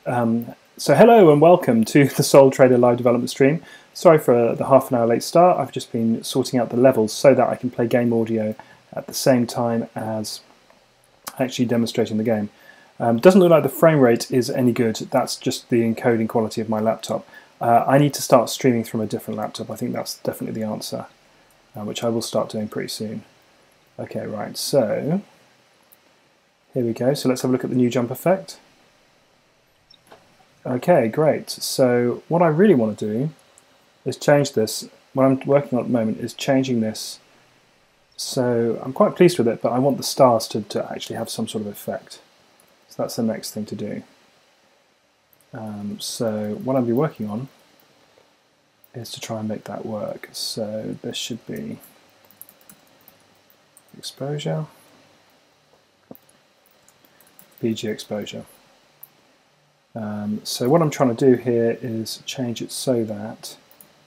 So hello and welcome to the Soul Trader live development stream. Sorry for the half an hour late start. I've just been sorting out the levels so that I can play game audio at the same time as actually demonstrating the game. Doesn't look like the frame rate is any good. That's just the encoding quality of my laptop. I need to start streaming from a different laptop. I think that's definitely the answer, which I will start doing pretty soon. Okay, right, so here we go. So let's have a look at the new jump effect. Okay, great. So what I really want to do is change this. What I'm working on at the moment is changing this. So I'm quite pleased with it, but I want the stars to actually have some sort of effect. So that's the next thing to do. So what I'll be working on is to try and make that work. So this should be exposure, BG exposure. So what I'm trying to do here is change it so that,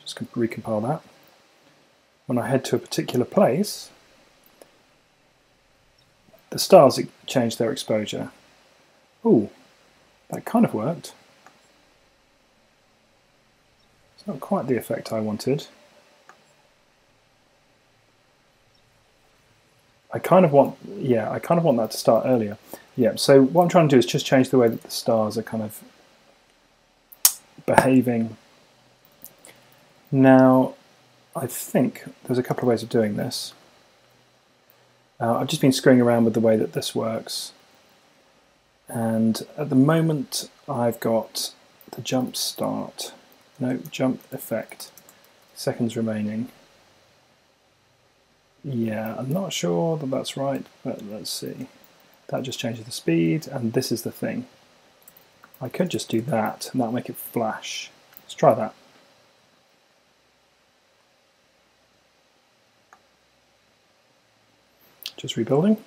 just recompile that, when I head to a particular place, the stars change their exposure. Ooh, that kind of worked. It's not quite the effect I wanted. I kind of want that to start earlier. Yeah, so what I'm trying to do is just change the way that the stars are kind of behaving. Now, I think there's a couple of ways of doing this. I've just been screwing around with the way that this works. And at the moment, I've got the jump effect, seconds remaining. Yeah, I'm not sure that that's right, but let's see. That just changes the speed, and this is the thing. I could just do that, and that'll make it flash. Let's try that. Just rebuilding.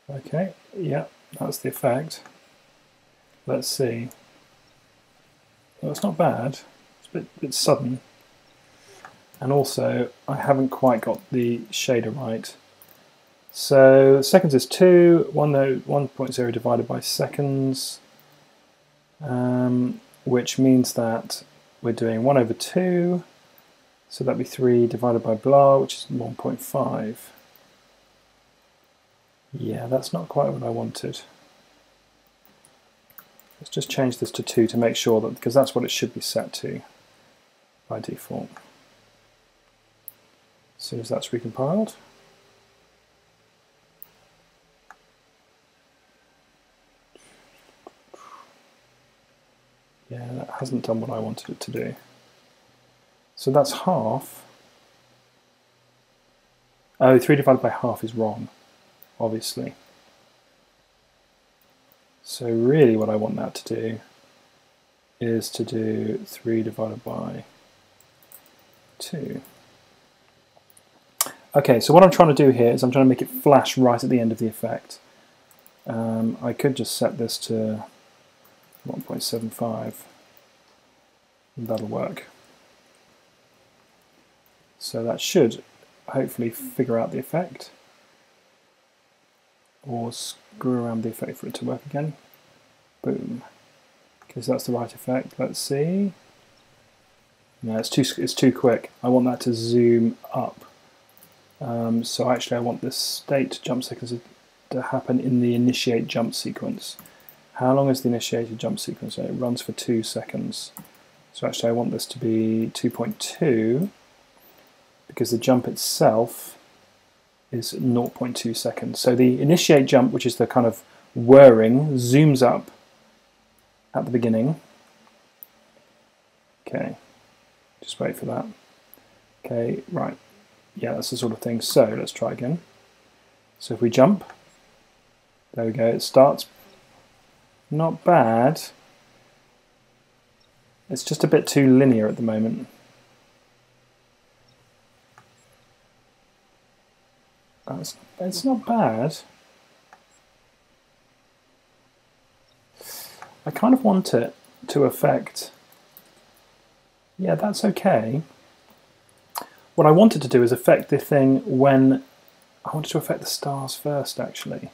Okay, yeah, that's the effect. Let's see. Well, it's not bad. It's a bit sudden. And also, I haven't quite got the shader right. So seconds is 2, 1.0 divided by seconds, which means that we're doing 1 over 2, so that'd be 3 divided by blah, which is 1.5. Yeah, that's not quite what I wanted. Let's just change this to 2 to make sure that, because that's what it should be set to by default. As soon as that's recompiled. Yeah, that hasn't done what I wanted it to do. So that's half. Oh, 3 divided by half is wrong, obviously. So really what I want that to do is to do 3 divided by 2. Okay, so what I'm trying to do here is I'm trying to make it flash right at the end of the effect. I could just set this to 1.75, and that'll work. So that should hopefully figure out the effect, or screw around the effect for it to work again. Boom. Okay, so that's the right effect. Let's see. No, it's too quick. I want that to zoom up. So actually I want this state jump sequence to happen in the initiate jump sequence. How long is the initiated jump sequence? It runs for 2 seconds. So actually I want this to be 2.2 because the jump itself is 0.2 seconds. So the initiate jump, which is the kind of whirring, zooms up at the beginning. Okay, just wait for that. Okay, right. Yeah, that's the sort of thing. So let's try again. So if we jump, there we go, it starts. Not bad. It's just a bit too linear at the moment. It's not bad. I kind of want it to affect. Yeah, that's okay. What I wanted to do is affect the thing when I wanted to affect the stars first, actually.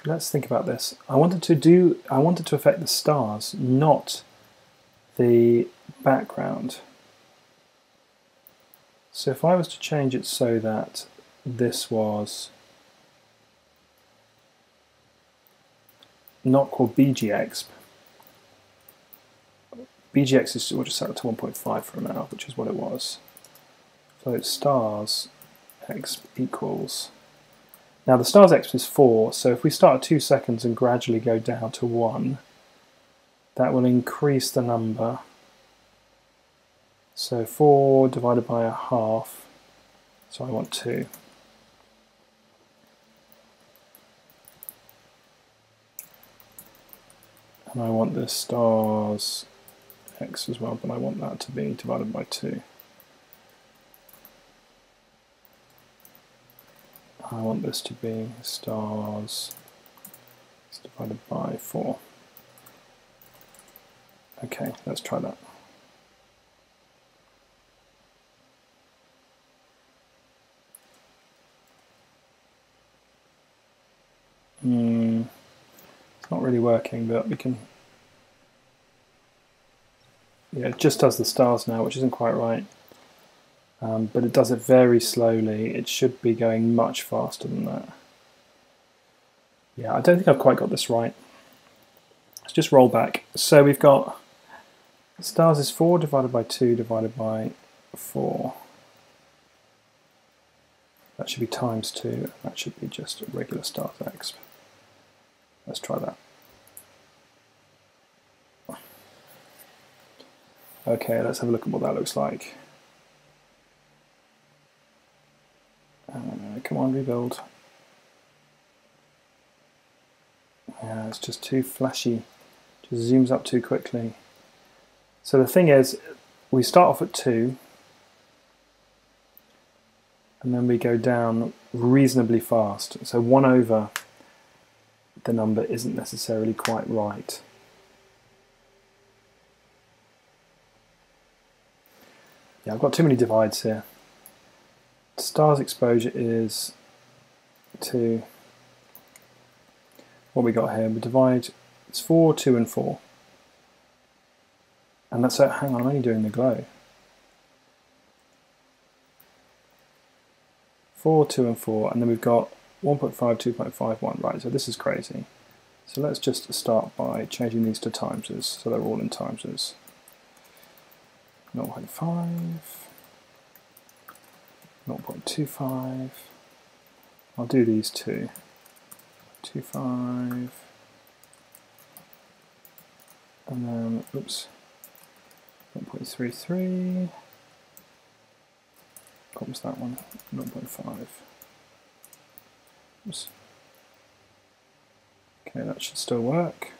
let's think about this. I wanted to affect the stars, not the background. So if I was to change it so that this was not called BGX, BGX is, we'll just set it to 1.5 for now, which is what it was. So it's stars exp equals. Now the stars exp is 4, so if we start at 2 seconds and gradually go down to 1, that will increase the number. So 4 divided by a half, so I want 2. And I want the stars x as well, but I want that to be divided by 2. I want this to be stars divided by 4. Okay, let's try that. It's not really working, but we can... Yeah, it just does the stars now, which isn't quite right. But it does it very slowly. It should be going much faster than that. Yeah, I don't think I've quite got this right. Let's just roll back. So we've got stars is 4 divided by 2 divided by 4. That should be times 2. That should be just a regular stars exp. Let's try that. Okay, let's have a look at what that looks like. Come on, rebuild. Yeah, it's just too flashy. Just zooms up too quickly. So the thing is, we start off at 2, and then we go down reasonably fast. So 1 over the number isn't necessarily quite right. Yeah, I've got too many divides here. Stars exposure is 2. What we got here, we divide, it's 4, 2 and 4. And that's it, hang on, I'm only doing the glow. 4, 2 and 4, and then we've got 1.5, 2.51, right, so this is crazy. So let's just start by changing these to timesers, so they're all in timesers. 0.5, 0.25, I'll do these two. 2.5, and then, oops, 0.33, what was that one? 0.5. Oops. Okay, that should still work.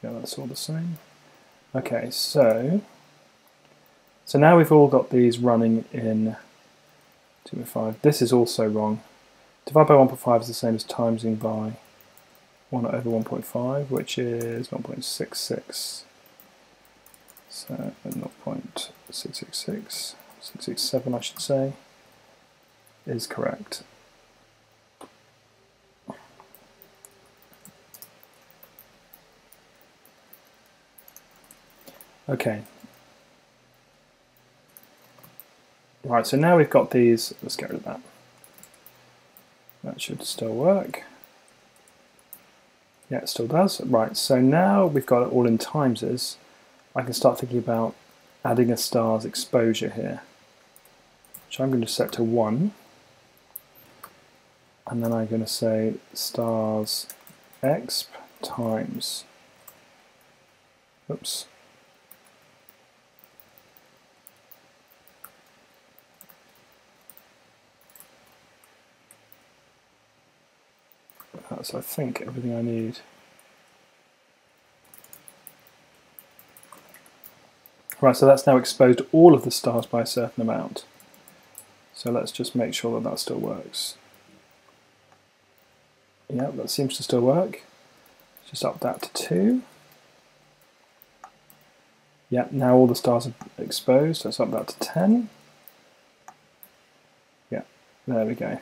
Yeah, that's all the same. Okay, so now we've all got these running in 2.5. This is also wrong. Divide by 1.5 is the same as timesing by 1 over 1.5, which is 0.66. So 0.666, 667 I should say, is correct. Okay. Right, so now we've got these, let's get rid of that. That should still work. Yeah, it still does. Right, so now we've got it all in timesers, I can start thinking about adding a star's exposure here, which I'm going to set to 1. And then I'm going to say stars exp times, oops, that's, I think, everything I need. Right, so that's now exposed all of the stars by a certain amount. So let's just make sure that that still works. Yeah, that seems to still work. Just up that to 2. Yeah, now all the stars are exposed. Let's up that to 10. Yeah, there we go.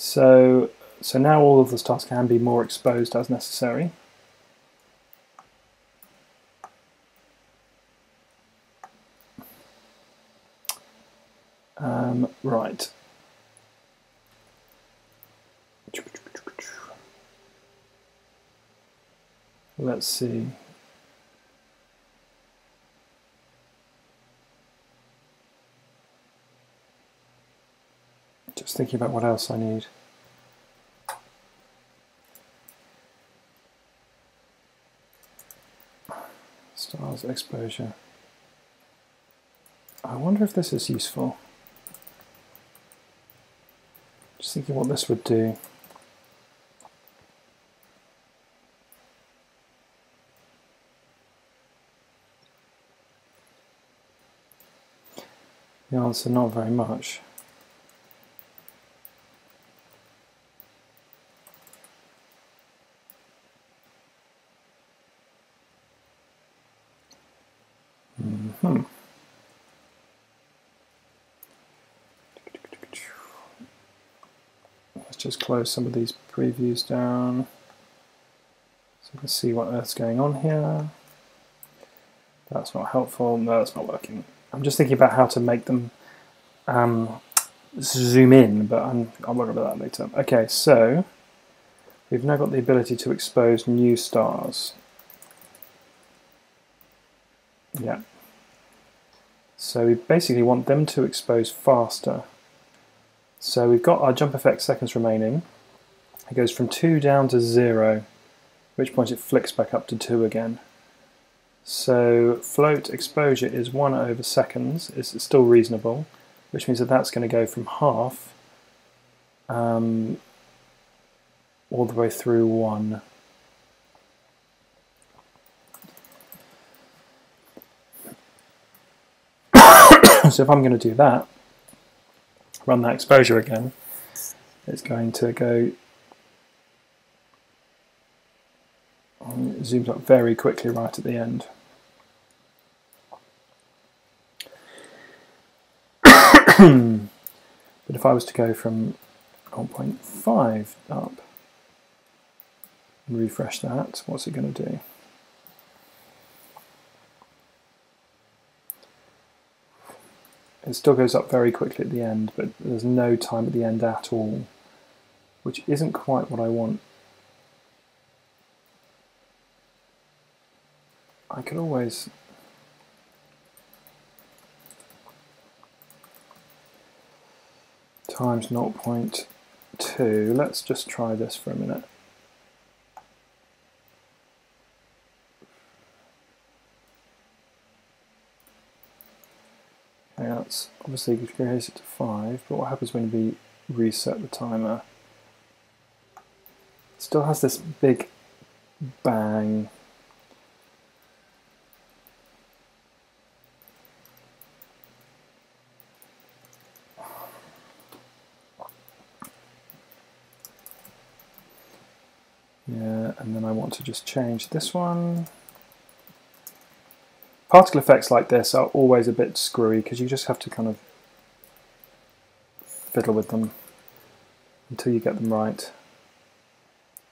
So now all of the stars can be more exposed as necessary. Right. Let's see. Just thinking about what else I need. Stars exposure. I wonder if this is useful. Just thinking what this would do. The answer, not very much. Let's just close some of these previews down so we can see what earth's going on here. That's not helpful. No, that's not working. I'm just thinking about how to make them zoom in, but I'll worry about that later. Okay, so we've now got the ability to expose new stars. Yeah. So we basically want them to expose faster. So we've got our jump effect seconds remaining. It goes from 2 down to 0, at which point it flicks back up to 2 again. So float exposure is 1 over seconds. It's still reasonable, which means that that's going to go from half all the way through 1. So if I'm going to do that, run that exposure again, it's going to go, it zooms up very quickly right at the end. But if I was to go from 0.5 up, and refresh that, what's it going to do? It still goes up very quickly at the end, but there's no time at the end at all, which isn't quite what I want. I could always times 0.2. Let's just try this for a minute. Okay, that's obviously raise it to 5, but what happens when we reset the timer? It still has this big bang. Yeah, and then I want to just change this one. Particle effects like this are always a bit screwy because you just have to kind of fiddle with them until you get them right.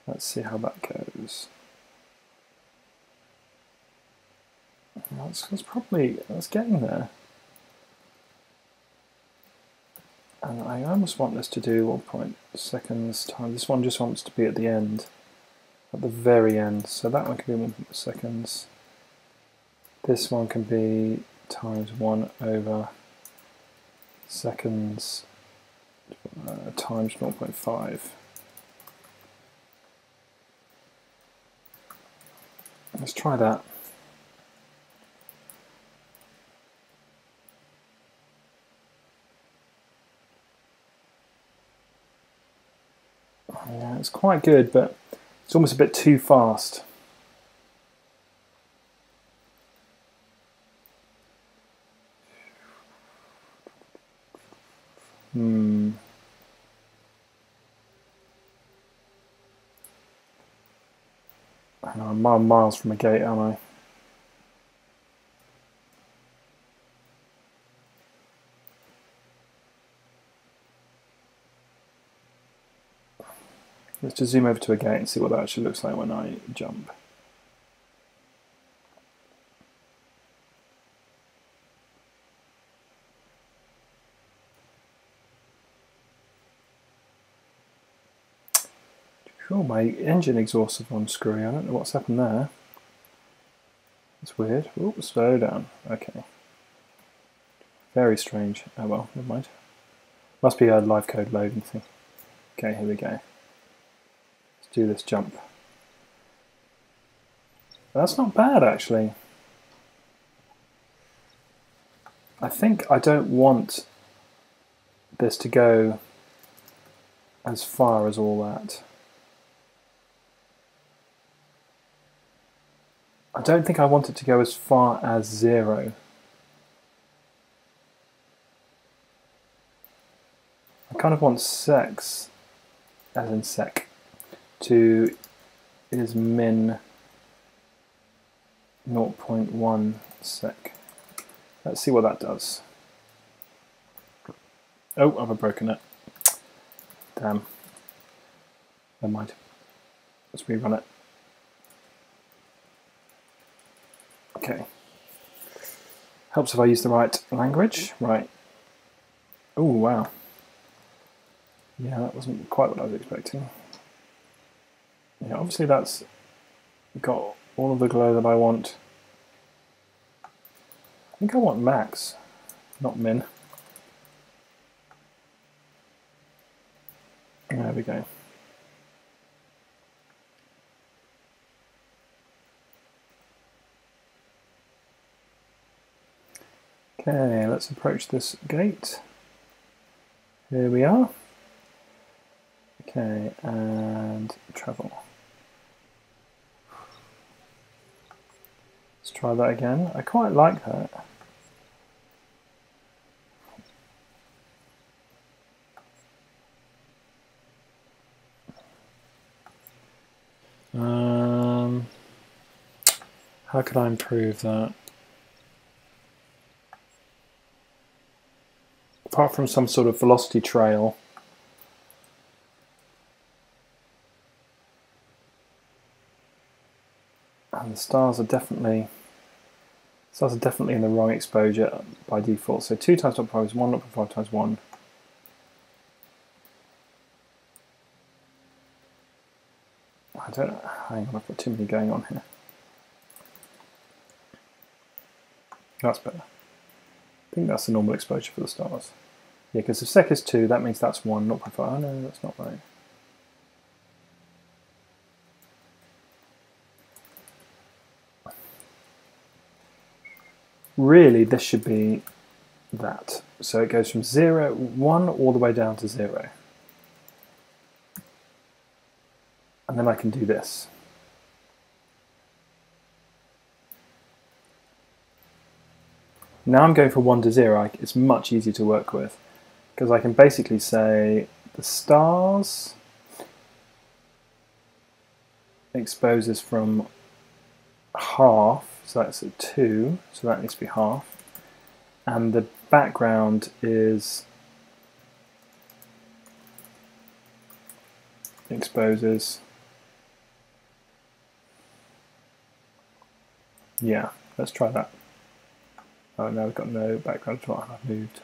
Let's see how that goes. That's getting there. And I almost want this to do 1 seconds time. This one just wants to be at the end, at the very end. So that one can be 1 seconds. This one can be times 1 over seconds times 0.5. Let's try that. Yeah, it's quite good, but it's almost a bit too fast. I'm miles from a gate, aren't I? Let's just zoom over to a gate and see what that actually looks like when I jump. Cool, my engine exhaust have gone screwy. I don't know what's happened there. It's weird. Oops, slow down. Okay. Very strange. Oh well, never mind. Must be a live code loading thing. Okay, here we go. Let's do this jump. That's not bad, actually. I think I don't want this to go as far as all that. I don't think I want it to go as far as 0. I kind of want sex, as in sec, to is min 0.1 sec. Let's see what that does. Oh, I've broken it. Damn. Never mind. Let's rerun it. Okay. Helps if I use the right language. Right. Oh, wow. Yeah, that wasn't quite what I was expecting. Yeah, obviously that's got all of the glow that I want. I think I want max, not min. There we go. Okay, let's approach this gate. Here we are. Okay, and travel. Let's try that again. I quite like that. How could I improve that? Apart from some sort of velocity trail. And the stars are definitely in the wrong exposure by default. So 2 times 0.5 is 1, 0.5 times 1. I don't know. Hang on, I've got too many going on here. That's better. I think that's the normal exposure for the stars. Yeah, because if sec is 2, that means that's 1, 0.5. Oh no, that's not right. Really, this should be that. So it goes from 0, 1 all the way down to 0. And then I can do this. Now I'm going from 1 to 0. It's much easier to work with because I can basically say the stars exposes from half, so that's at 2, so that needs to be half, and the background is exposes, yeah, let's try that. Oh no, we've got no background, I've moved.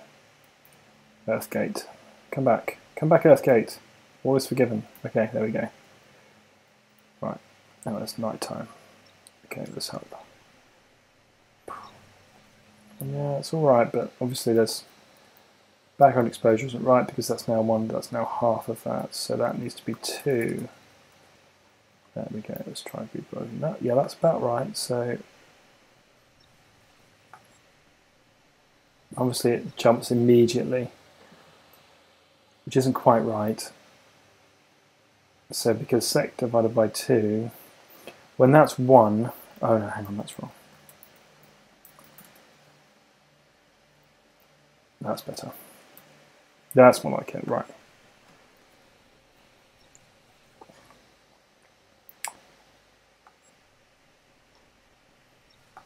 Earthgate, come back Earthgate, all is forgiven. Okay, there we go. Right, now it's night time. Okay, let's help. Yeah, it's alright, but obviously there's background exposure isn't right because that's now 1, that's now half of that, so that needs to be 2. There we go, let's try and be broken that. Yeah, that's about right, so obviously it jumps immediately, which isn't quite right. So because sec divided by 2, when that's 1, oh no, hang on, that's wrong. That's better. That's more like it, right.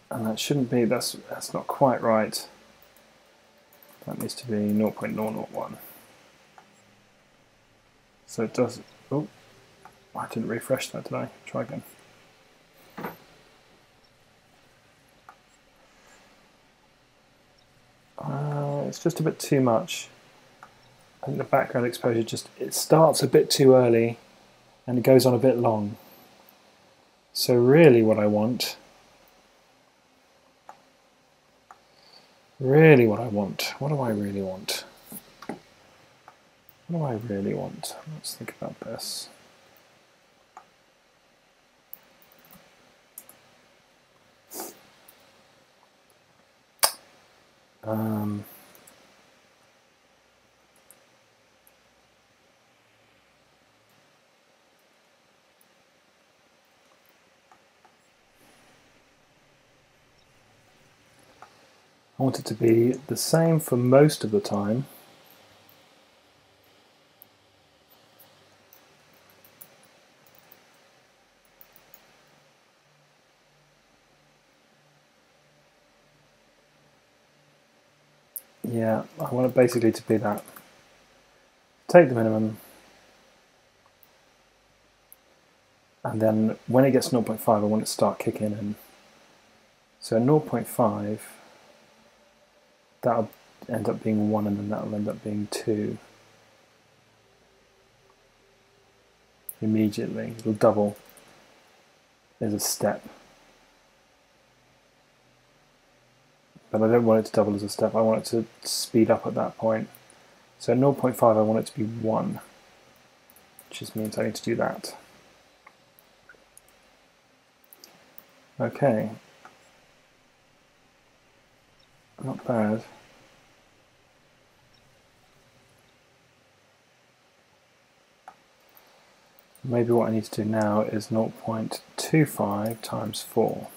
And that shouldn't be, that's not quite right. That needs to be 0.001. So it does, oh, I didn't refresh that, did I? Try again. It's just a bit too much. I think the background exposure it starts a bit too early and it goes on a bit long. So really what I want, what do I really want? What do I really want? Let's think about this. I want it to be the same for most of the time. Yeah, I want it basically to be that. Take the minimum, and then when it gets 0.5, I want it to start kicking in. So 0.5, that'll end up being 1, and then that'll end up being 2. Immediately, it'll double as a step. But I don't want it to double as a step, I want it to speed up at that point. So 0.5, I want it to be 1, which just means I need to do that. Okay. Not bad. Maybe what I need to do now is 0.25 times 4.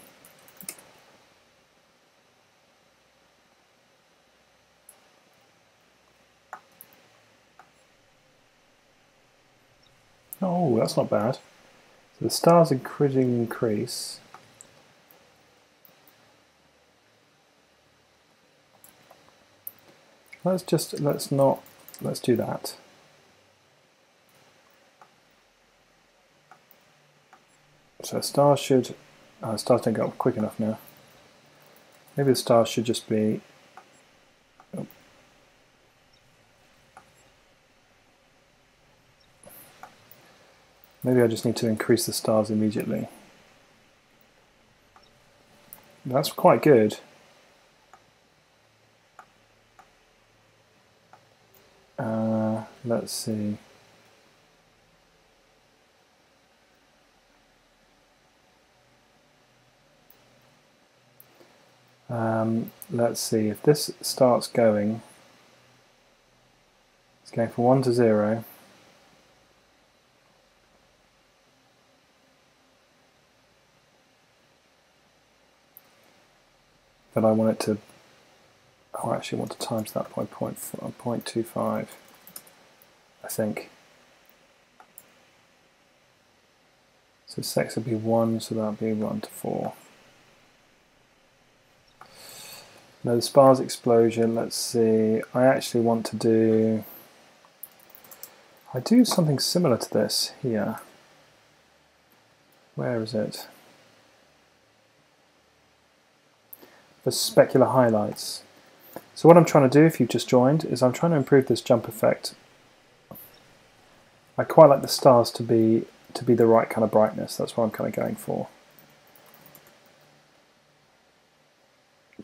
Oh, that's not bad. So the stars increase. Let's do that. So stars stars don't go up quick enough now. Maybe the stars should just be, oh. Maybe I just need to increase the stars immediately. That's quite good. Let's see. Let's see, if this starts going, it's going from 1 to 0. But I want it to, I actually want to times that by 0.25, I think. So 6 would be 1, so that would be 1 to 4. Now the sparse explosion, let's see, I actually want to do, I do something similar to this here. Where is it? For specular highlights. So what I'm trying to do, if you've just joined, is I'm trying to improve this jump effect. I quite like the stars to be the right kind of brightness, that's what I'm kind of going for.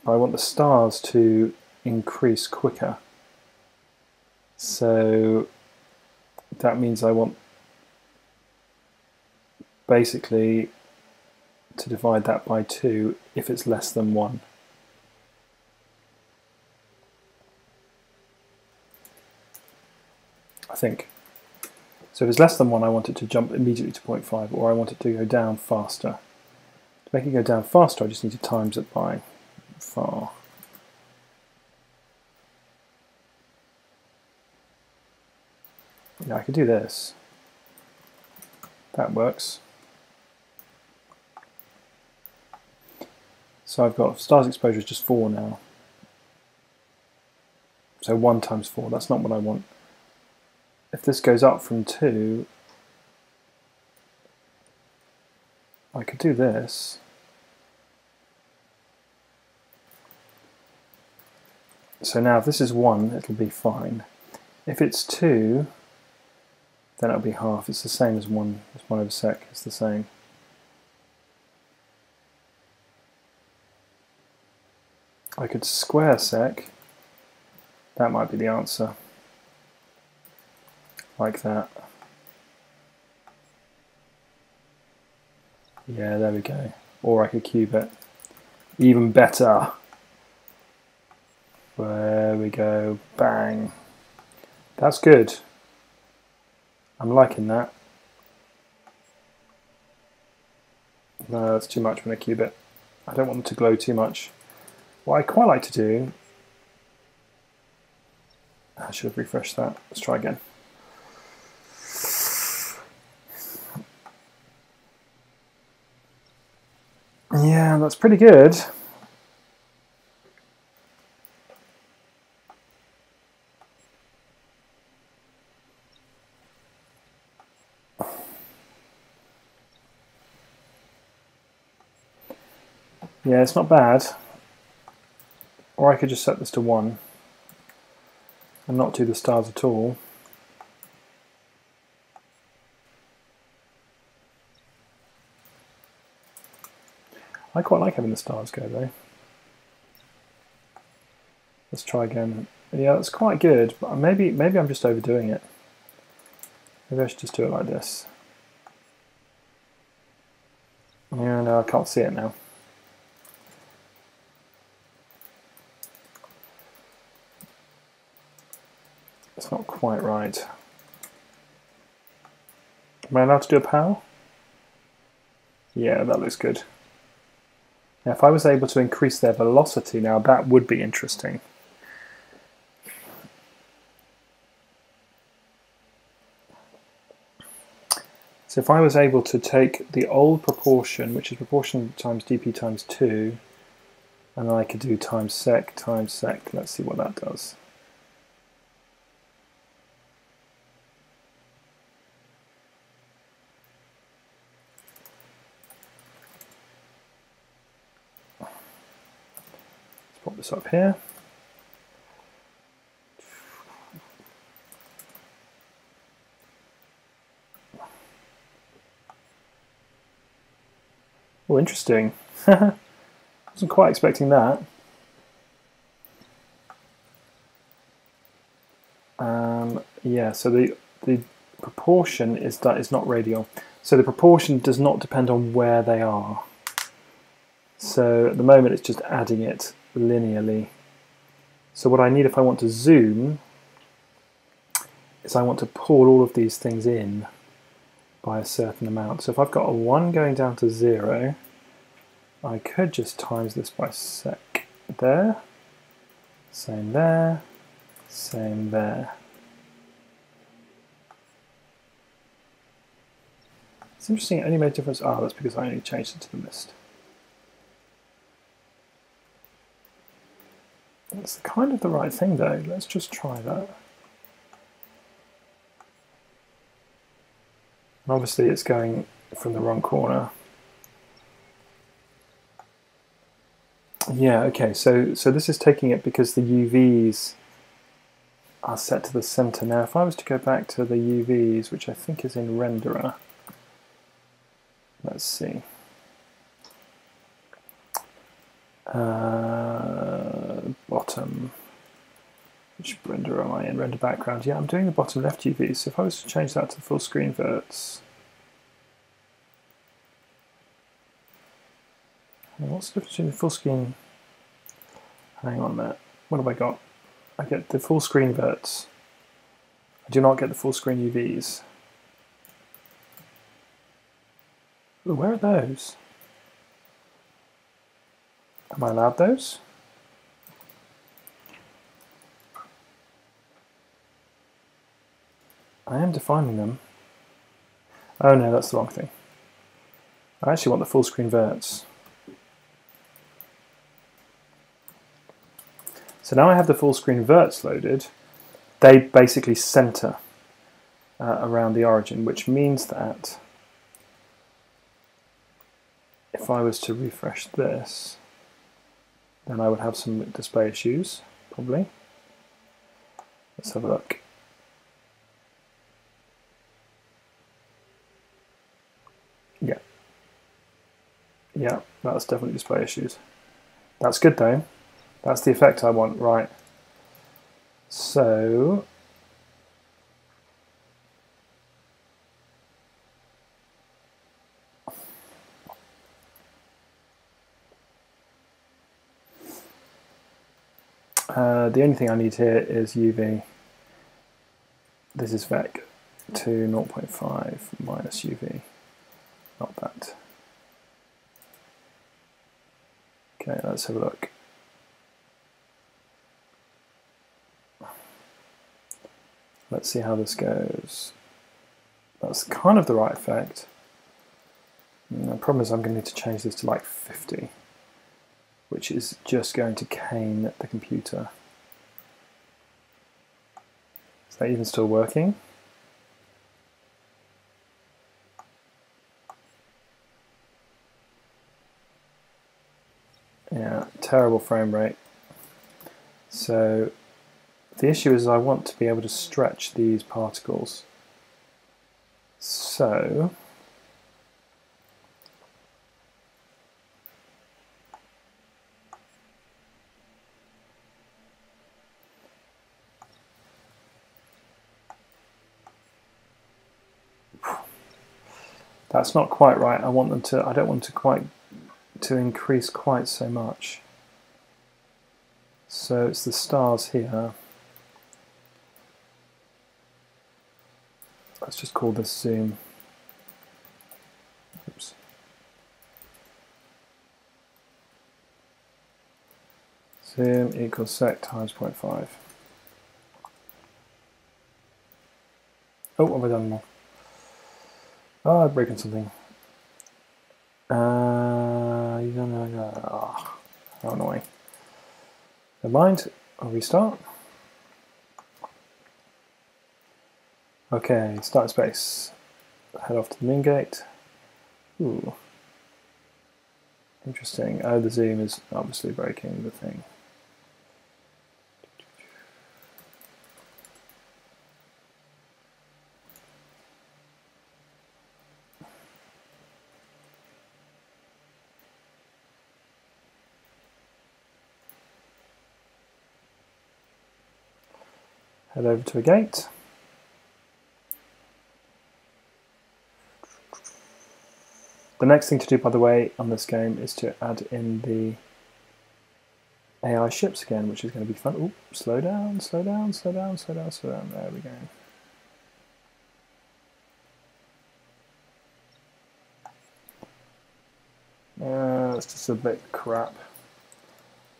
I want the stars to increase quicker. So that means I want basically to divide that by 2 if it's less than 1. I think. So if it's less than 1, I want it to jump immediately to 0.5, or I want it to go down faster. To make it go down faster, I just need to times it by far. Yeah, I could do this. That works. So I've got stars exposure is just 4 now. So 1 times 4, that's not what I want. If this goes up from 2, I could do this. So now if this is 1, it'll be fine. If it's 2, then it'll be half. It's the same as 1. It's 1 over sec. It's the same. I could square sec. That might be the answer. Like that. Yeah, there we go. Or I could cube it. Even better. There we go. Bang. That's good. I'm liking that. No, that's too much when I cube it. I don't want them to glow too much. What I quite like to do... I should have refreshed that. Let's try again. Yeah, that's pretty good. Yeah, it's not bad. Or I could just set this to 1 and not do the stars at all. I quite like having the stars go though. Let's try again. Yeah, that's quite good, but maybe I'm just overdoing it. Maybe I should just do it like this. Yeah, no, I can't see it now. It's not quite right. Am I allowed to do a POW? Yeah, that looks good. Now, if I was able to increase their velocity now, that would be interesting. So if I was able to take the old proportion, which is proportion times dp times 2, and then I could do times sec, let's see what that does. Pop this up here. Oh, interesting. Wasn't quite expecting that. Yeah, so the proportion is not radial. So the proportion does not depend on where they are. So at the moment it's just adding it linearly. So what I need if I want to zoom is I want to pull all of these things in by a certain amount. So if I've got a 1 going down to 0, I could just times this by sec there, same there, same there. It's interesting, it only made a difference. Oh, that's because I only changed it to the mist. That's kind of the right thing though. Let's just try that. And obviously it's going from the wrong corner. Yeah, okay, so this is taking it because the UVs are set to the center. Now if I was to go back to the UVs, which I think is in renderer, let's see. Bottom, which renderer am I in? Render background. Yeah, I'm doing the bottom left UV, so if I was to change that to full screen verts, what's the difference between the full screen? Hang on a minute. What have I got? I get the full screen verts. I do not get the full screen UVs. Ooh, where are those? Am I allowed those? I am defining them. Oh no, that's the wrong thing. I actually want the full screen verts. So now I have the full screen verts loaded. They basically center around the origin, which means that if I was to refresh this, then I would have some display issues, probably. Let's have a look. Yeah. Yeah, that's definitely display issues. That's good though. That's the effect I want, right. So, the only thing I need here is UV. This is VEC to 0.5 minus UV, not that. Okay, let's have a look. Let's see how this goes. That's kind of the right effect. And the problem is I'm going to need to change this to like 50, which is just going to cane the computer. Is that even still working? Yeah, terrible frame rate. So the issue is I want to be able to stretch these particles. So that's not quite right. I want them to, I don't want to increase quite so much. So it's the stars here. Let's just call this zoom. Oops. Zoom equals sec times 0.5. Oh, what have I done now? Oh, I've broken something. You don't know. Oh, how annoying. Never mind. I'll restart. Okay, start space. Head off to the main gate. Ooh. Interesting. Oh, the zoom is obviously breaking the thing. Head over to a gate. The next thing to do, by the way, on this game is to add in the AI ships again, which is going to be fun. Ooh, slow down, slow down, slow down, slow down, slow down. There we go. It's just a bit crap.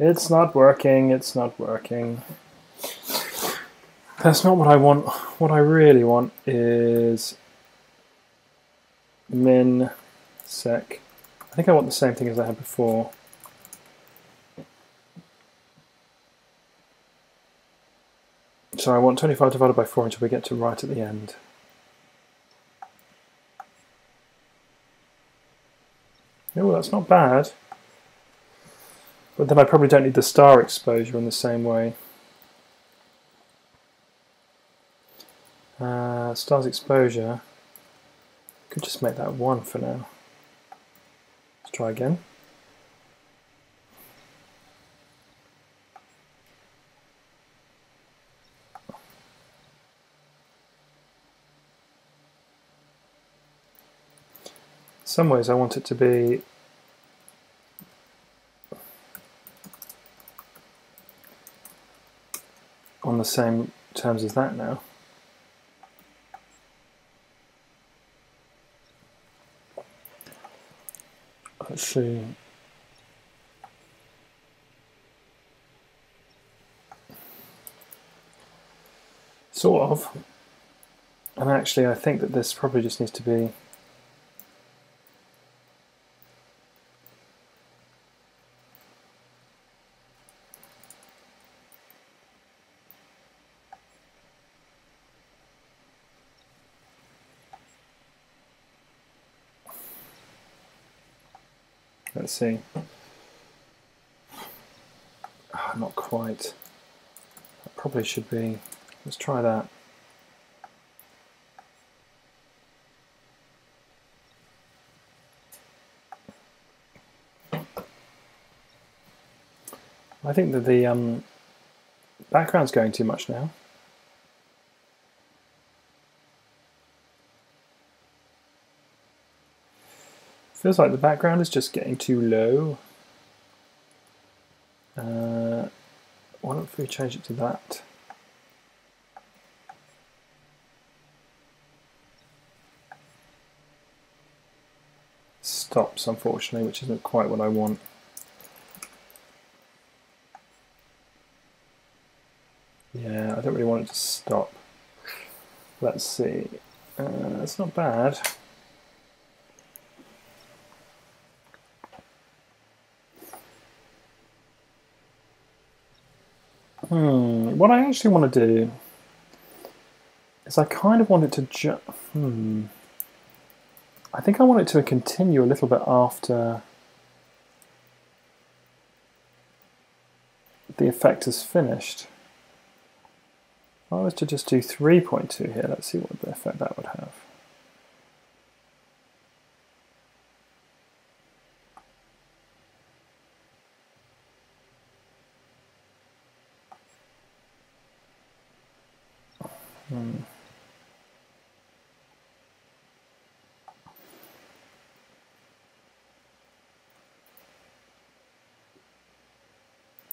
It's not working, it's not working. That's not what I want. What I really want is min sec. I think I want the same thing as I had before. So I want 25 divided by 4 until we get to right at the end. Oh, that's not bad. But then I probably don't need the star exposure in the same way. Stars exposure, could just make that 1 for now. Let's try again. In some ways I want it to be on the same terms as that now. Let's see. Sort of. And actually I think that this probably just needs to be Let's see. Oh, not quite. That probably should be. Let's try that. I think that the background's going too much now. Feels like the background is just getting too low. Why don't we change it to that? Stops, unfortunately, which isn't quite what I want. Yeah, I don't really want it to stop. Let's see. It's not bad. What I actually want to do is I kind of want it to I think I want it to continue a little bit after the effect is finished. If I was to just do 3.2 here, let's see what the effect that would have.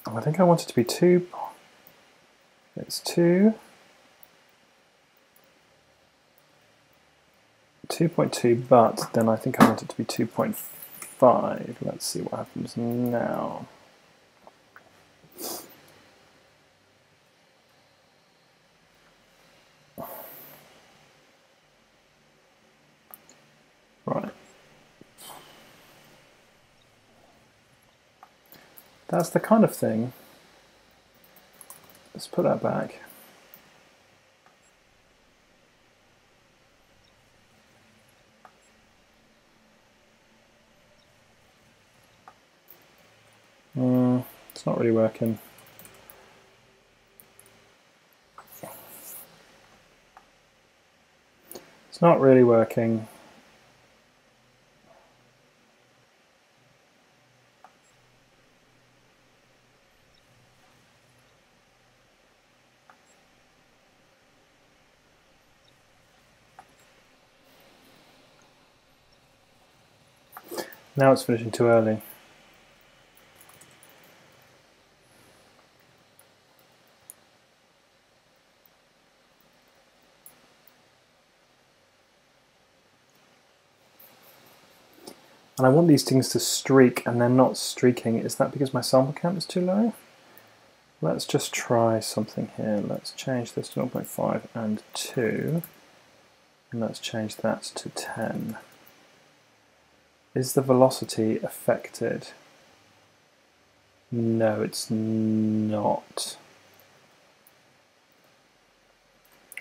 I think I want it to be 2. It's 2.2, but then I think I want it to be 2.5. Let's see what happens now. Right. That's the kind of thing. Let's put that back. It's not really working. It's not really working. Now it's finishing too early. And I want these things to streak, and they're not streaking. Is that because my sample count is too low? Let's just try something here. Let's change this to 0.5 and 2. And let's change that to 10. Is the velocity affected? No, it's not.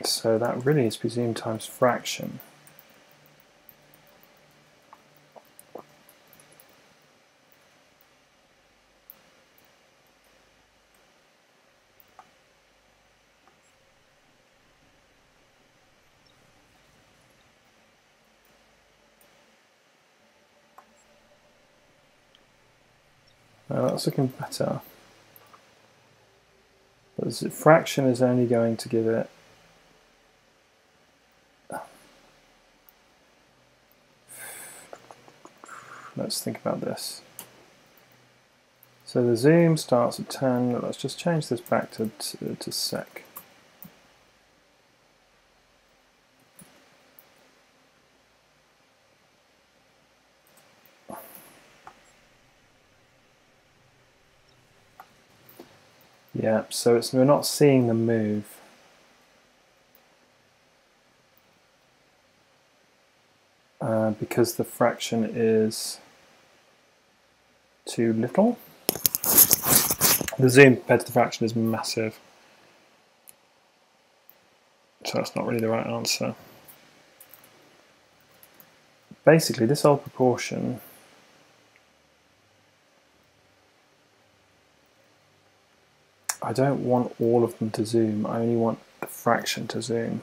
So that really is presume times fraction. That's looking better. But the fraction is only going to give it let's think about this. So the zoom starts at 10. Let's just change this back to sec. Yeah, so we're not seeing the move. Because the fraction is too little. The zoom compared to the fraction is massive. So that's not really the right answer. Basically, this old proportion I don't want all of them to zoom, I only want the fraction to zoom.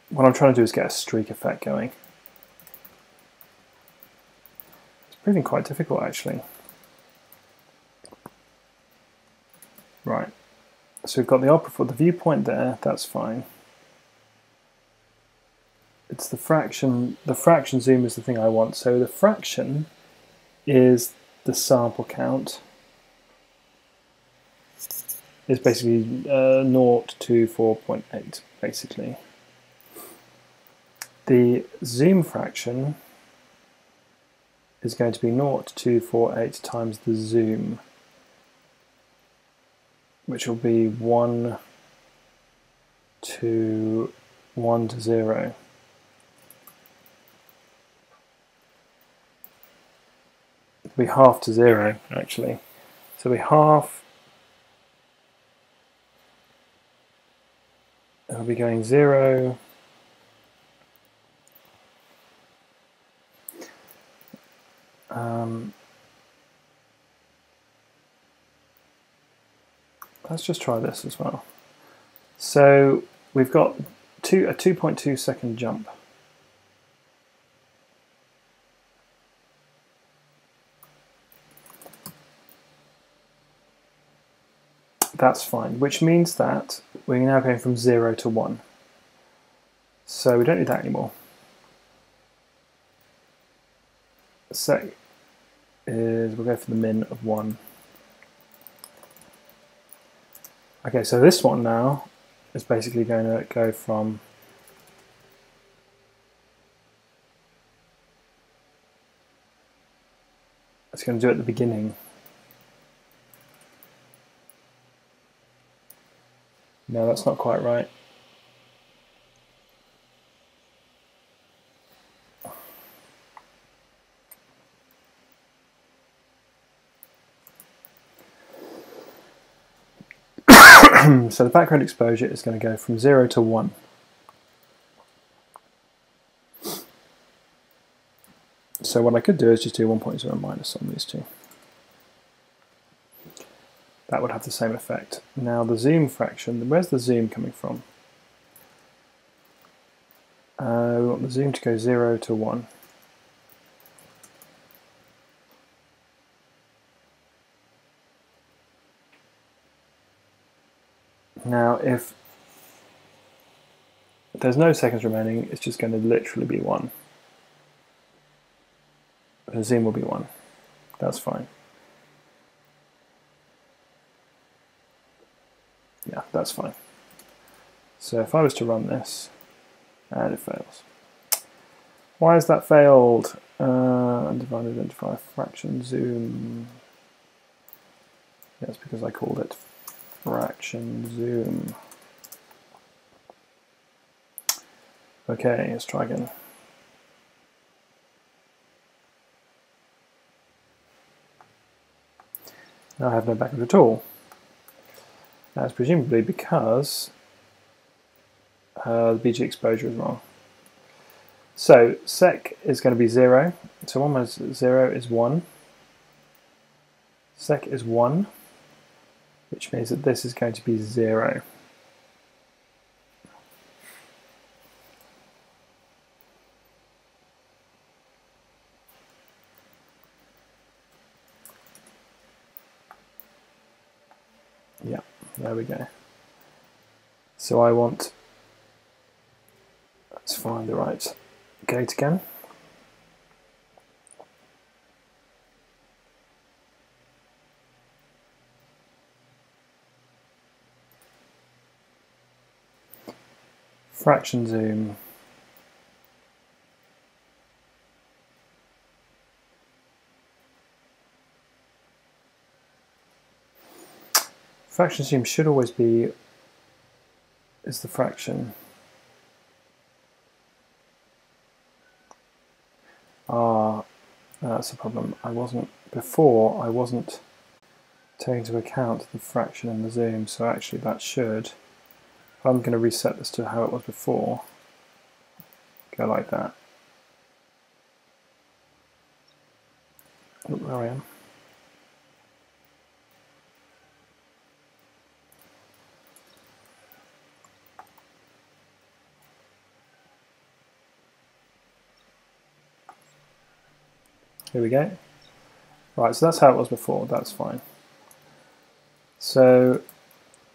What I'm trying to do is get a streak effect going. It's proving quite difficult actually. Right, so we've got the opera for the viewpoint there, that's fine. It's the fraction zoom is the thing I want. So the fraction is the sample count. It's basically 0 to 4.8, basically. The zoom fraction is going to be 0.248 times the zoom, which will be 1 to 0. It'll be half to 0, actually. So we half, it'll be going 0, let's just try this as well. So we've got a 2.2 second jump. That's fine, which means that we're now going from 0 to 1. So we don't need that anymore. Sec is, we'll go for the min of 1. Okay, so this one now is basically going to go from it's going to do it at the beginning. No, that's not quite right. So the background exposure is going to go from 0 to 1. So what I could do is just do 1.0 minus on these two. That would have the same effect. Now the zoom fraction, where's the zoom coming from? We want the zoom to go 0 to 1. Now if there's no seconds remaining, it's just going to literally be 1. The zoom will be 1. That's fine. Yeah, that's fine. So if I was to run this, and it fails. Why has that failed? Undivided identify fraction zoom. That's because I called it fraction zoom. Okay, let's try again. Now I have no backup at all. That's presumably because the BG exposure is wrong. So sec is going to be 0. So 1 minus 0 is 1. Sec is 1, which means that this is going to be 0. Yeah, there we go. So I want, let's find the right gate again. Fraction zoom. Fraction zoom should always be is the fraction. That's a problem. I wasn't taking into account the fraction and the zoom, so actually that should, I'm going to reset this to how it was before, go like that. Oh, there I am. Here we go. Right, so that's how it was before, that's fine. So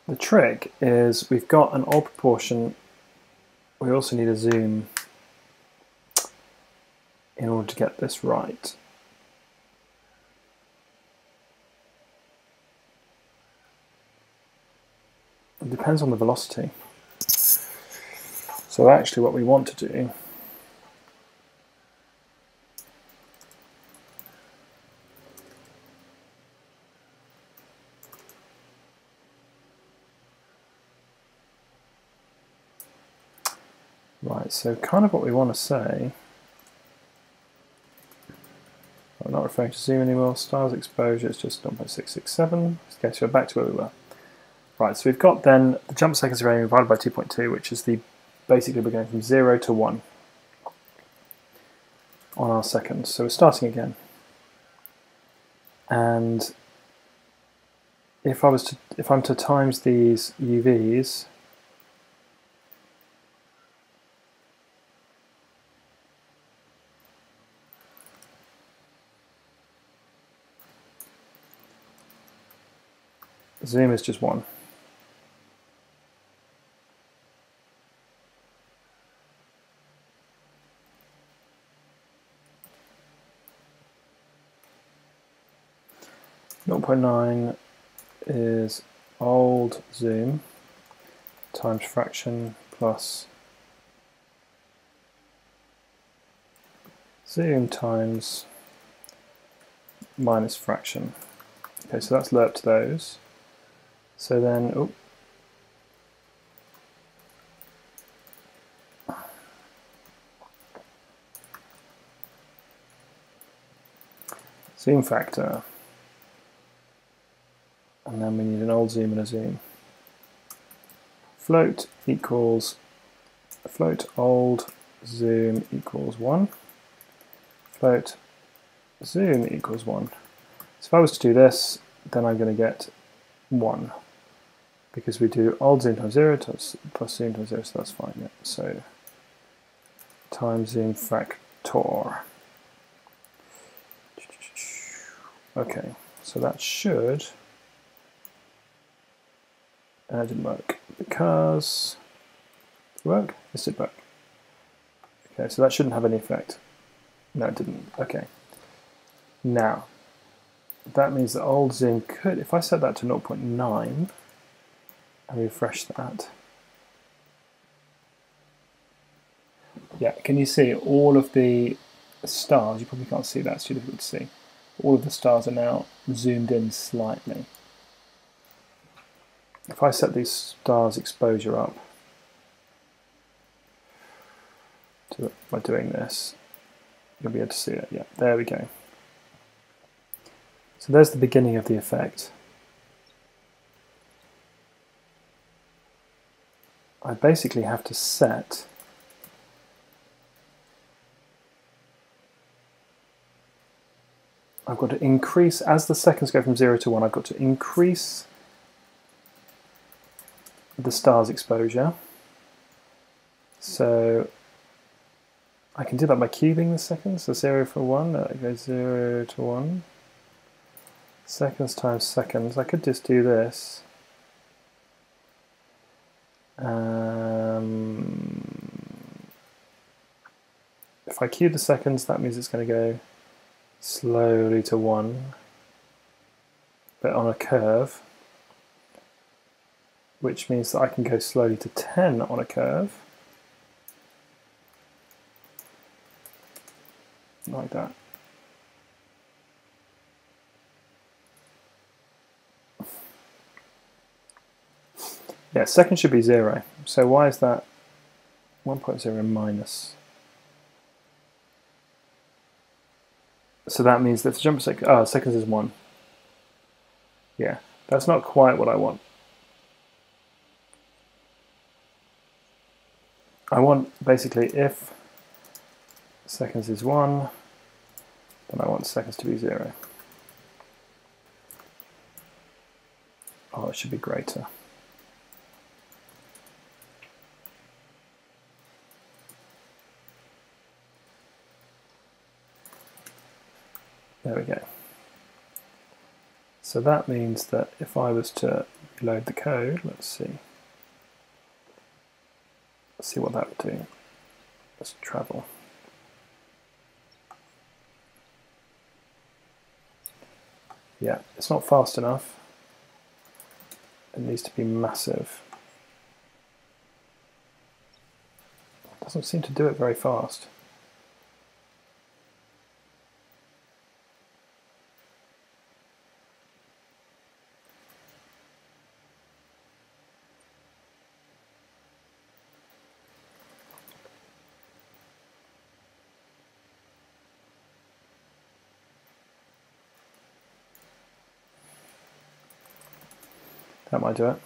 the trick is we've got an odd proportion, we also need a zoom in order to get this right. It depends on the velocity. So actually what we want to do right, so kind of what we want to say, I'm not referring to zoom anymore, stars exposure is just 0.667. Okay, so we're back to where we were. Right, so we've got then the jump seconds of radian divided by 2.2, which is the, basically we're going from 0 to 1 on our seconds. So we're starting again. And if I'm to times these UVs, zoom is just 1. .9 is old zoom times fraction plus zoom times minus fraction. Okay, so that's lerped those. So then, oh, zoom factor. And then we need an old zoom and a zoom. Float equals, float old zoom equals 1. Float zoom equals 1. So if I was to do this, then I'm going to get 1. Because we do old zoom times 0 plus zoom times 0, so that's fine. Yeah. So times zoom factor. Okay, so that should... it didn't work because did it work? Yes, it worked. Okay, so that shouldn't have any effect. No, it didn't. Okay. Now, that means that old zoom could, if I set that to 0.9 and refresh that, yeah, can you see all of the stars? You probably can't see that, it's too difficult to see. All of the stars are now zoomed in slightly. If I set these stars exposure up by doing this, you'll be able to see it. Yeah, there we go. So there's the beginning of the effect. I basically have to set I've got to increase, as the seconds go from 0 to 1, I've got to increase the star's exposure. So I can do that by cubing the seconds, so 0 for 1, that goes 0 to 1. Seconds times seconds, I could just do this. If I cube the seconds, that means it's going to go slowly to 1, but on a curve, which means that I can go slowly to 10 on a curve, like that. Yeah, second should be 0. So why is that 1.0 minus? So that means that the jump seconds is 1. Yeah, that's not quite what I want. I want basically if seconds is 1, and I want seconds to be 0. Oh, it should be greater. There we go. So that means that if I was to load the code, let's see what that would do. Let's travel. Yeah, it's not fast enough. It needs to be massive. It doesn't seem to do it very fast. That might do it.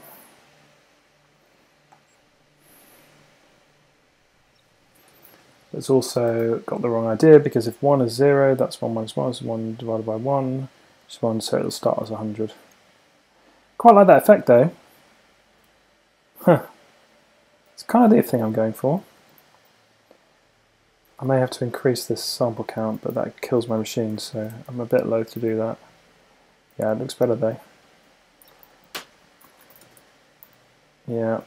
It's also got the wrong idea, because if 1 is 0, that's 1 minus 1 is 1 divided by 1, which is 1, so it'll start as 100. Quite like that effect though. Huh. It's kind of the thing I'm going for. I may have to increase this sample count, but that kills my machine, so I'm a bit loath to do that. Yeah, it looks better though. Yeah,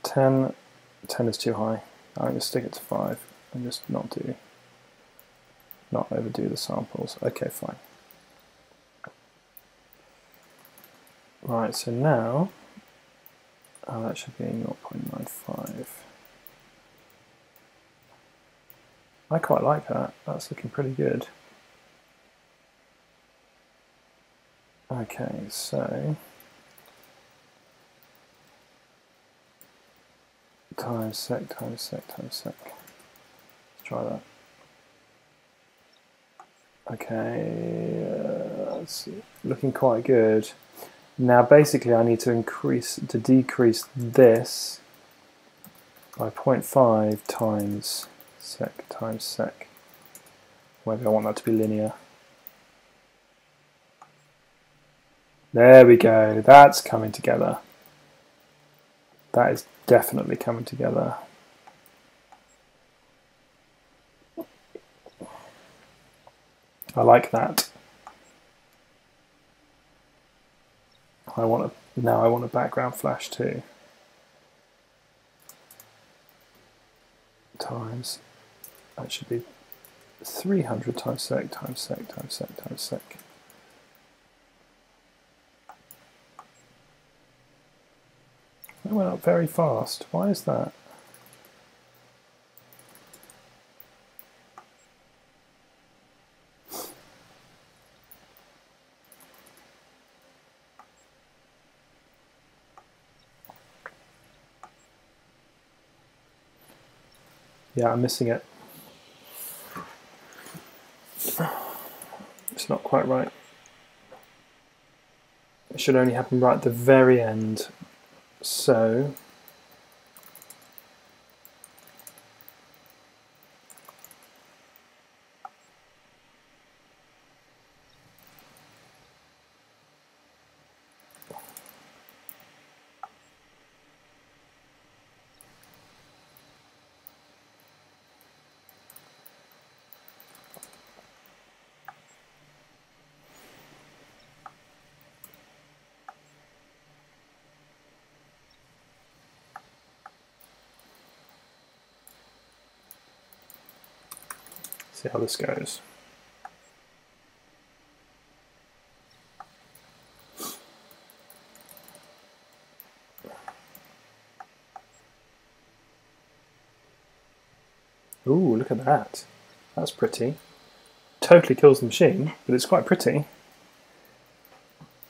10 is too high. I'm going to stick it to 5 and just not overdo the samples. Okay, fine. Right, so now that should be 0.95. I quite like that. That's looking pretty good. Okay, so times sec times sec times sec. Let's try that. Okay, that's looking quite good. Now basically I need to decrease this by 0.5 times sec. Maybe I want that to be linear. There we go, that's coming together. That is definitely coming together. I like that. Now I want a background flash too. Times, that should be 300 times sec times sec times sec times sec. That went up very fast. Why is that? Yeah, I'm missing it. It's not quite right. It should only happen right at the very end. So see how this goes. Ooh, look at that. That's pretty. Totally kills the machine, but it's quite pretty.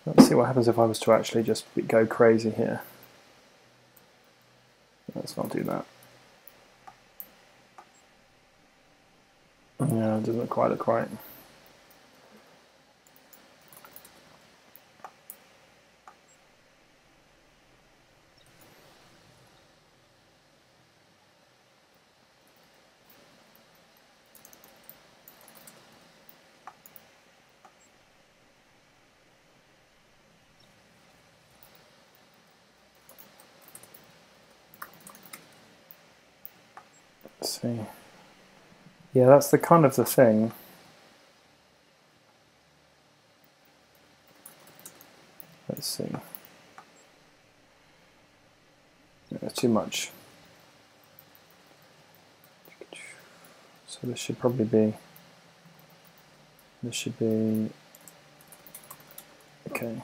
Let's see what happens if I was to actually just go crazy here. Let's not do that. Yeah, it doesn't quite look right. Let's see. Yeah, that's the kind of the thing. Let's see. That's too much. So this should probably be. This should be. Okay.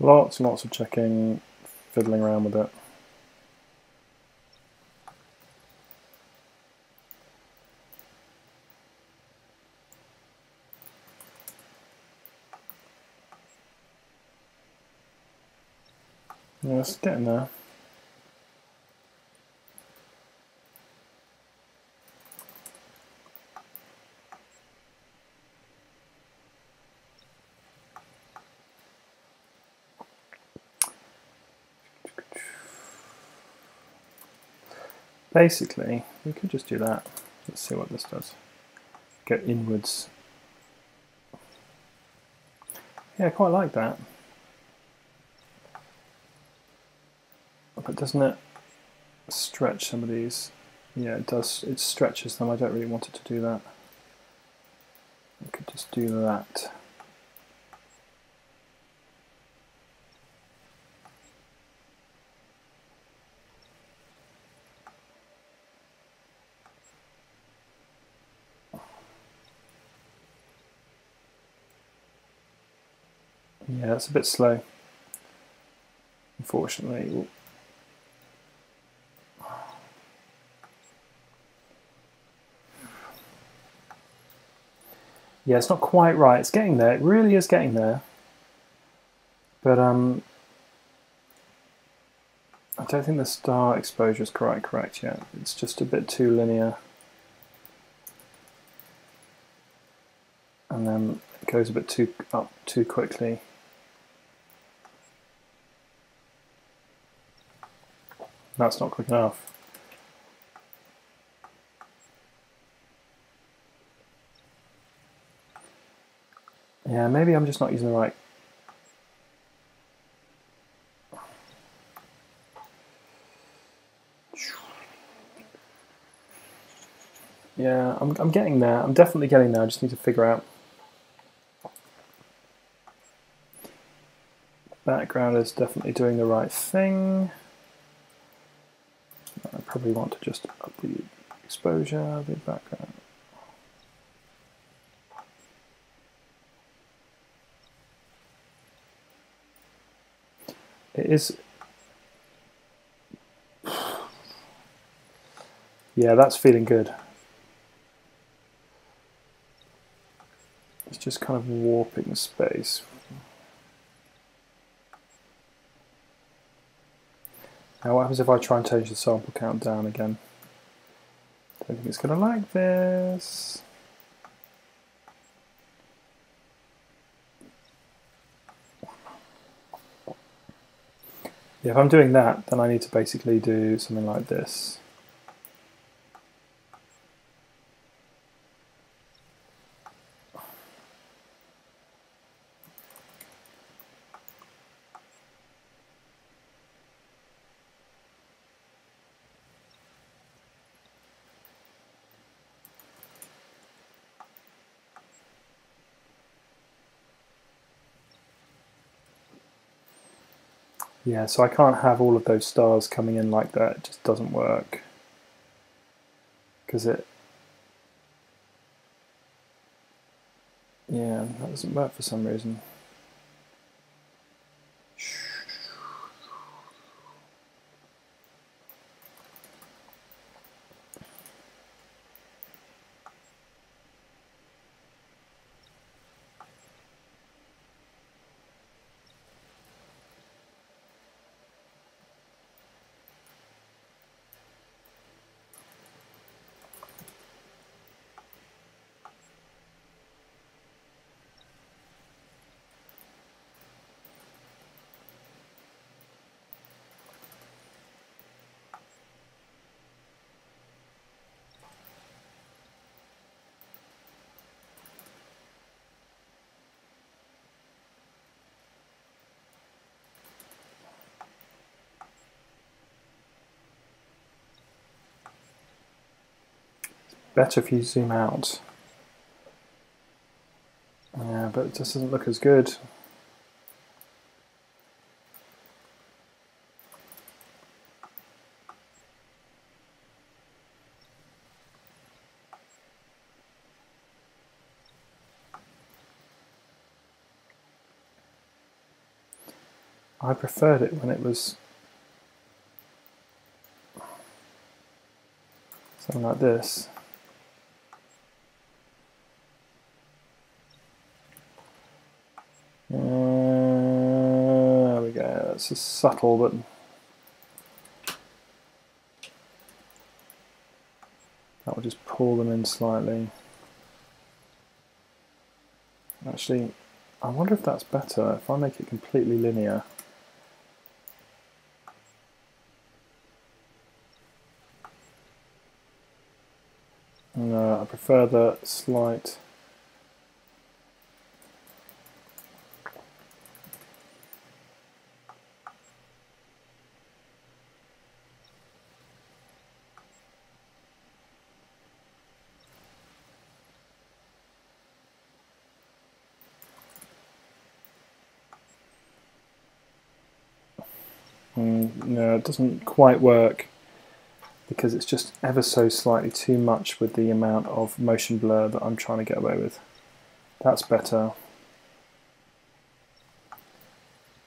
Lots and lots of checking, fiddling around with it. Yeah, it's getting there. Basically, we could just do that. Let's see what this does. Go inwards. Yeah, I quite like that. But doesn't it stretch some of these? Yeah, it does. It stretches them. I don't really want it to do that. I could just do that. Yeah, it's a bit slow, unfortunately. Yeah, it's not quite right. It's getting there. It really is getting there. But I don't think the star exposure is quite correct yet. It's just a bit too linear. And then it goes a bit too up too quickly. That's not quick enough. Yeah, maybe I'm just not using the right. Yeah, I'm getting there. I'm definitely getting there. I just need to figure out. Background is definitely doing the right thing. I probably want to just up the exposure of the background. It is. Yeah, that's feeling good. It's just kind of warping the space. Now what happens if I try and change the sample count down again? Don't think it's going to like this. Yeah, if I'm doing that, then I need to basically do something like this. Yeah, so I can't have all of those stars coming in like that. It just doesn't work. Because it... Yeah, that doesn't work for some reason. better if you zoom out. Yeah, but it just doesn't look as good. I preferred it when it was something like this. There we go, that's just subtle, but that will just pull them in slightly. Actually, I wonder if that's better if I make it completely linear. No, I prefer the slight. No, it doesn't quite work because it's just ever so slightly too much with the amount of motion blur that I'm trying to get away with. That's better.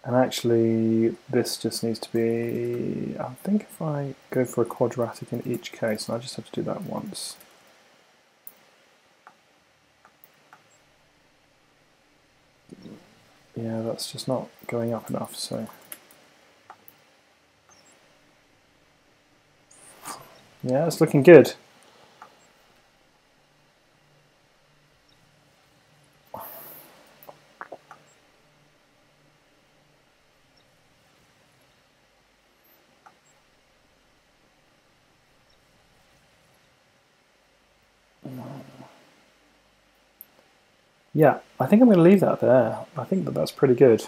And actually, this just needs to be, I think if I go for a quadratic in each case, and I just have to do that once. Yeah, that's just not going up enough, so. Yeah, it's looking good. Yeah, I think I'm going to leave that there. I think that that's pretty good.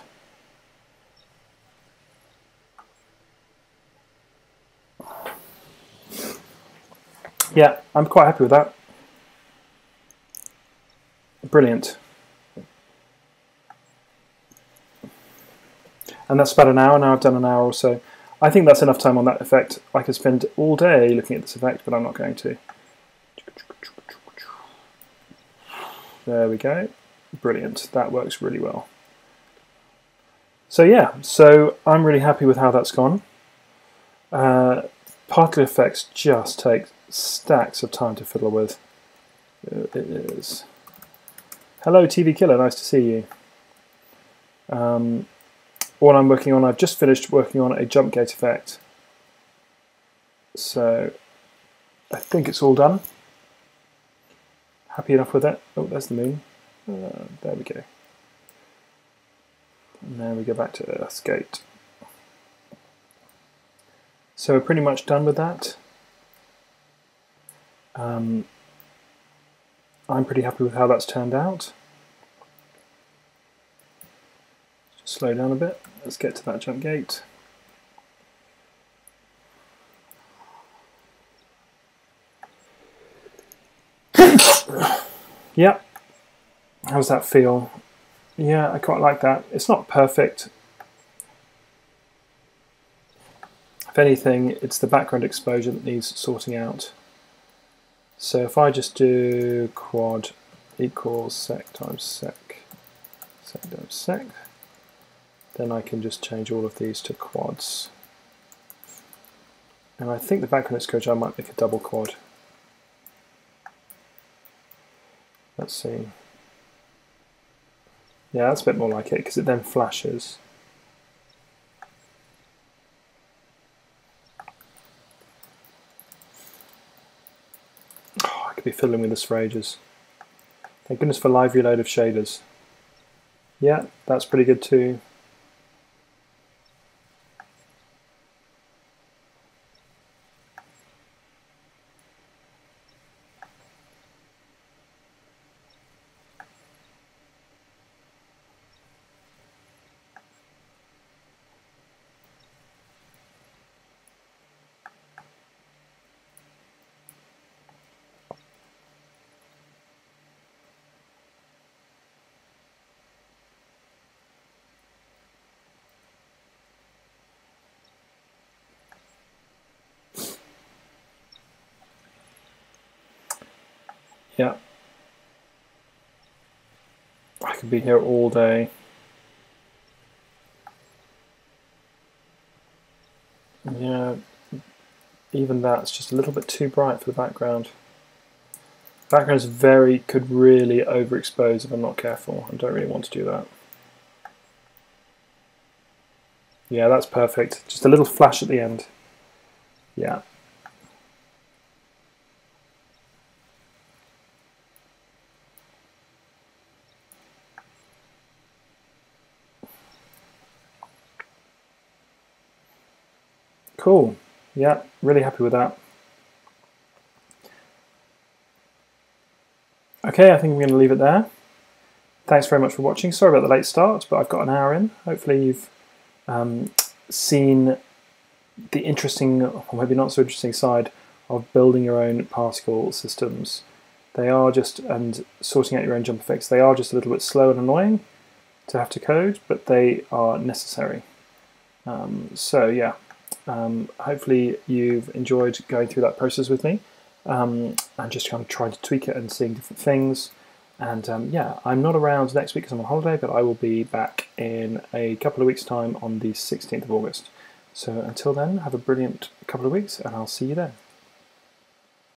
Yeah, I'm quite happy with that. Brilliant. And that's about an hour. Now I've done an hour or so. I think that's enough time on that effect. I could spend all day looking at this effect, but I'm not going to. There we go. Brilliant. That works really well. So yeah, so I'm really happy with how that's gone. Particle effects just take stacks of time to fiddle with. It is. Hello TV Killer, nice to see you. What I'm working on, I've just finished working on a jump gate effect. So I think it's all done. Happy enough with it. Oh, there's the moon. There we go. And then we go back to Earth's gate. So we're pretty much done with that. I'm pretty happy with how that's turned out. Just slow down a bit. Let's get to that jump gate. Yeah. How does that feel? Yeah, I quite like that. It's not perfect. If anything, it's the background exposure that needs sorting out. So if I just do quad equals sec times sec, sec times sec, then I can just change all of these to quads. And I think the background exposure I might make a double quad. Let's see. Yeah, that's a bit more like it because it then flashes. Oh, I could be fiddling with this for ages. Thank goodness for live reload of shaders. Yeah, that's pretty good too. Yeah. I could be here all day. Yeah, even that's just a little bit too bright for the background. Background's could really overexpose if I'm not careful. I don't really want to do that. Yeah, that's perfect. Just a little flash at the end. Yeah. Cool. Yeah, really happy with that. Okay, I think I'm going to leave it there. Thanks very much for watching. Sorry about the late start, but I've got an hour in. Hopefully you've seen the interesting, or maybe not so interesting side of building your own particle systems. They are just, and sorting out your own jump effects, they are just a little bit slow and annoying to have to code, but they are necessary. So yeah, hopefully you've enjoyed going through that process with me, and just kind of trying to tweak it and seeing different things. And yeah, I'm not around next week because I'm on holiday, but I will be back in a couple of weeks' time on the 16th of August. So until then, have a brilliant couple of weeks, and I'll see you then.